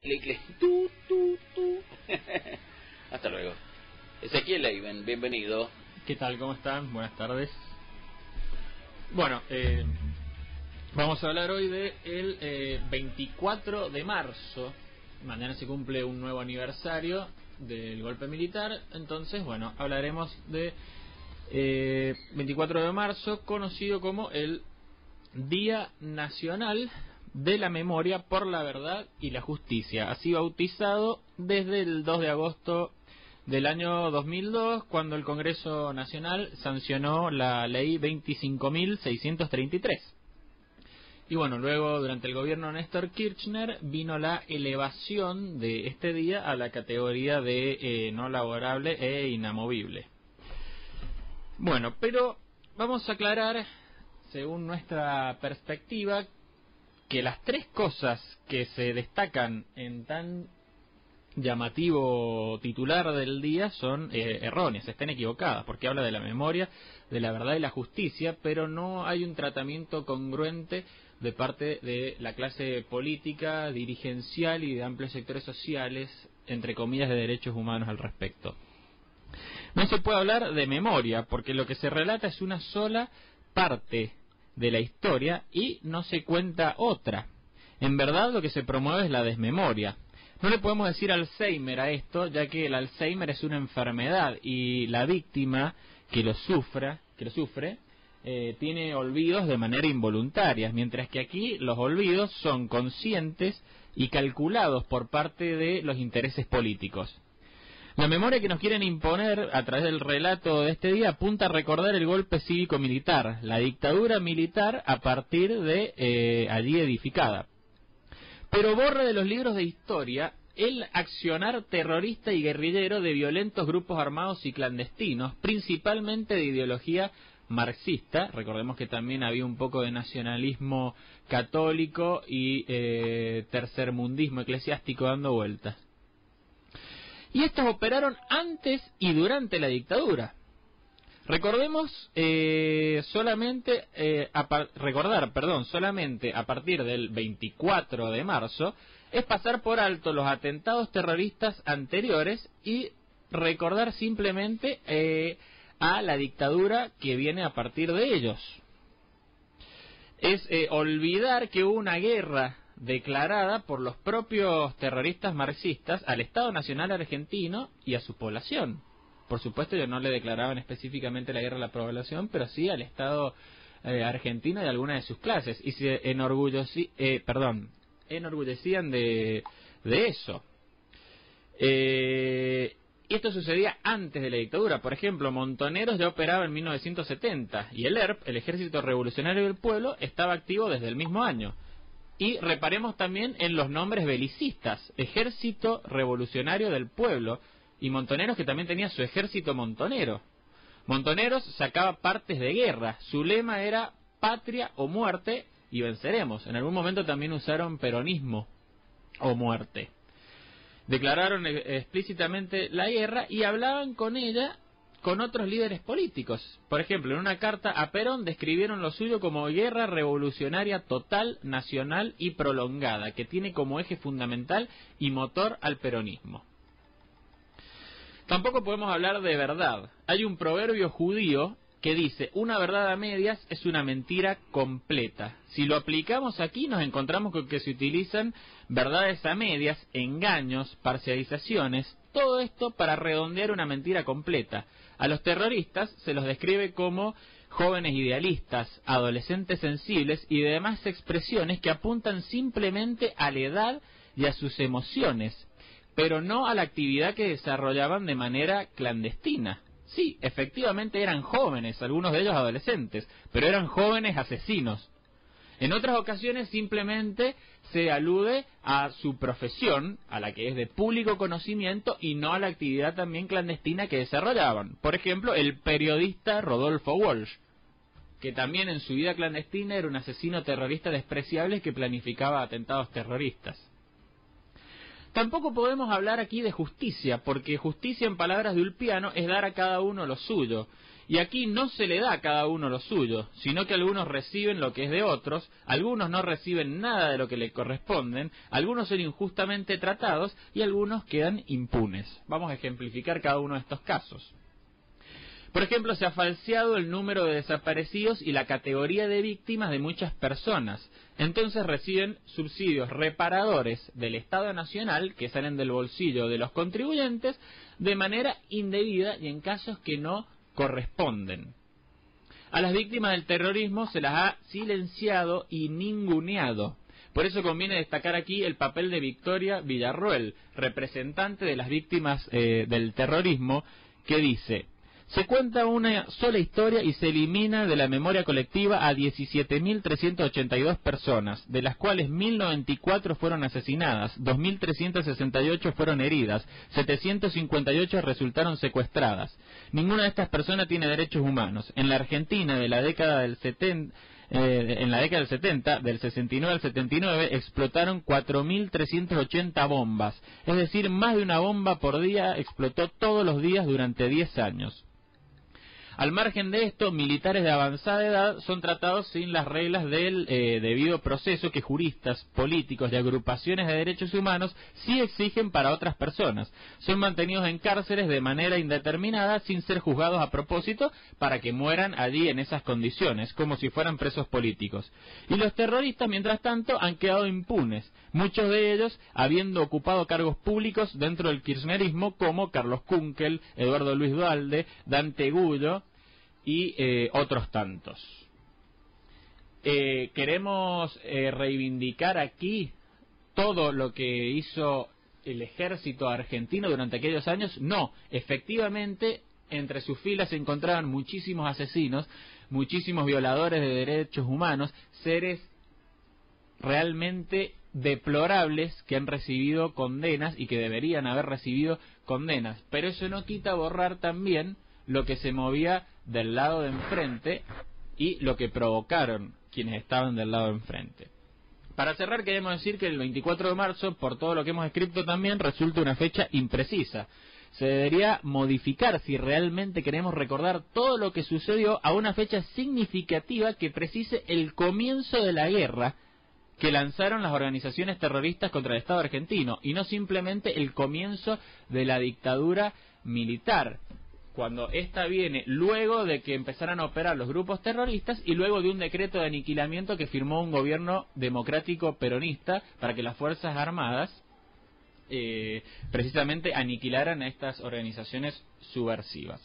Tu. Hasta luego. Ezequiel Leiben, bienvenido. ¿Qué tal? ¿Cómo están? Buenas tardes. Bueno, vamos a hablar hoy de el 24 de marzo. Mañana se cumple un nuevo aniversario del golpe militar. Entonces, bueno, hablaremos de 24 de marzo, conocido como el Día Nacional de la Memoria por la Verdad y la Justicia, así bautizado desde el 2 de agosto del año 2002, cuando el Congreso Nacional sancionó la ley 25.633. Y bueno, luego durante el gobierno de Néstor Kirchner vino la elevación de este día a la categoría de no laborable e inamovible. Bueno, pero vamos a aclarar, según nuestra perspectiva, que las tres cosas que se destacan en tan llamativo titular del día son erróneas, están equivocadas, porque habla de la memoria, de la verdad y la justicia, pero no hay un tratamiento congruente de parte de la clase política, dirigencial y de amplios sectores sociales, entre comillas, de derechos humanos al respecto. No se puede hablar de memoria, porque lo que se relata es una sola parte de la historia y no se cuenta otra. En verdad lo que se promueve es la desmemoria. No le podemos decir Alzheimer a esto, ya que el Alzheimer es una enfermedad y la víctima que lo sufre tiene olvidos de manera involuntaria, mientras que aquí los olvidos son conscientes y calculados por parte de los intereses políticos. La memoria que nos quieren imponer a través del relato de este día apunta a recordar el golpe cívico-militar, la dictadura militar a partir de allí edificada. Pero borra de los libros de historia el accionar terrorista y guerrillero de violentos grupos armados y clandestinos, principalmente de ideología marxista. Recordemos que también había un poco de nacionalismo católico y tercermundismo eclesiástico dando vueltas. Y estos operaron antes y durante la dictadura. Recordemos solamente a partir del 24 de marzo es pasar por alto los atentados terroristas anteriores y recordar simplemente a la dictadura que viene a partir de ellos. Es olvidar que hubo una guerra declarada por los propios terroristas marxistas al Estado Nacional Argentino y a su población. Por supuesto, ellos no le declaraban específicamente la guerra a la población, pero sí al Estado argentino y a alguna de sus clases, y se enorgullecían de eso. Y esto sucedía antes de la dictadura. Por ejemplo, Montoneros ya operaba en 1970, y el ERP, el Ejército Revolucionario del Pueblo, estaba activo desde el mismo año. Y reparemos también en los nombres belicistas: Ejército Revolucionario del Pueblo, y Montoneros, que también tenía su ejército montonero. Montoneros sacaba partes de guerra, su lema era patria o muerte y venceremos. En algún momento también usaron peronismo o muerte. Declararon explícitamente la guerra y hablaban con ella con otros líderes políticos. Por ejemplo, en una carta a Perón describieron lo suyo como guerra revolucionaria total, nacional y prolongada, que tiene como eje fundamental y motor al peronismo. Tampoco podemos hablar de verdad. Hay un proverbio judío que dice: una verdad a medias es una mentira completa. Si lo aplicamos aquí, nos encontramos con que se utilizan verdades a medias, engaños, parcializaciones, todo esto para redondear una mentira completa. A los terroristas se los describe como jóvenes idealistas, adolescentes sensibles y demás expresiones que apuntan simplemente a la edad y a sus emociones, pero no a la actividad que desarrollaban de manera clandestina. Sí, efectivamente eran jóvenes, algunos de ellos adolescentes, pero eran jóvenes asesinos. En otras ocasiones simplemente se alude a su profesión, a la que es de público conocimiento, y no a la actividad también clandestina que desarrollaban. Por ejemplo, el periodista Rodolfo Walsh, que también en su vida clandestina era un asesino terrorista despreciable que planificaba atentados terroristas. Tampoco podemos hablar aquí de justicia, porque justicia, en palabras de Ulpiano, es dar a cada uno lo suyo. Y aquí no se le da a cada uno lo suyo, sino que algunos reciben lo que es de otros, algunos no reciben nada de lo que le corresponden, algunos son injustamente tratados y algunos quedan impunes. Vamos a ejemplificar cada uno de estos casos. Por ejemplo, se ha falseado el número de desaparecidos y la categoría de víctimas de muchas personas. Entonces reciben subsidios reparadores del Estado Nacional, que salen del bolsillo de los contribuyentes, de manera indebida y en casos que no corresponden. A las víctimas del terrorismo se las ha silenciado y ninguneado. Por eso conviene destacar aquí el papel de Victoria Villarroel, representante de las víctimas del terrorismo, que dice: se cuenta una sola historia y se elimina de la memoria colectiva a 17.382 personas, de las cuales 1.094 fueron asesinadas, 2.368 fueron heridas, 758 resultaron secuestradas. Ninguna de estas personas tiene derechos humanos. En la Argentina de la década del 70, del 69 al 79, explotaron 4.380 bombas, es decir, más de una bomba por día explotó todos los días durante 10 años. Al margen de esto, militares de avanzada edad son tratados sin las reglas del debido proceso que juristas, políticos y agrupaciones de derechos humanos sí exigen para otras personas. Son mantenidos en cárceles de manera indeterminada sin ser juzgados a propósito para que mueran allí en esas condiciones, como si fueran presos políticos. Y los terroristas, mientras tanto, han quedado impunes, muchos de ellos habiendo ocupado cargos públicos dentro del kirchnerismo, como Carlos Kunkel, Eduardo Luis Duhalde, Dante Gullo y otros tantos. Queremos reivindicar aquí todo lo que hizo el ejército argentino durante aquellos años. No, efectivamente entre sus filas se encontraban muchísimos asesinos, muchísimos violadores de derechos humanos, seres realmente deplorables que han recibido condenas y que deberían haber recibido condenas, pero eso no quita borrar también lo que se movía del lado de enfrente y lo que provocaron quienes estaban del lado de enfrente. Para cerrar, queremos decir que el 24 de marzo, por todo lo que hemos escrito también, resulta una fecha imprecisa. Se debería modificar si realmente queremos recordar todo lo que sucedió a una fecha significativa que precise el comienzo de la guerra que lanzaron las organizaciones terroristas contra el Estado argentino, y no simplemente el comienzo de la dictadura militar, cuando esta viene luego de que empezaran a operar los grupos terroristas y luego de un decreto de aniquilamiento que firmó un gobierno democrático peronista para que las Fuerzas Armadas precisamente aniquilaran a estas organizaciones subversivas.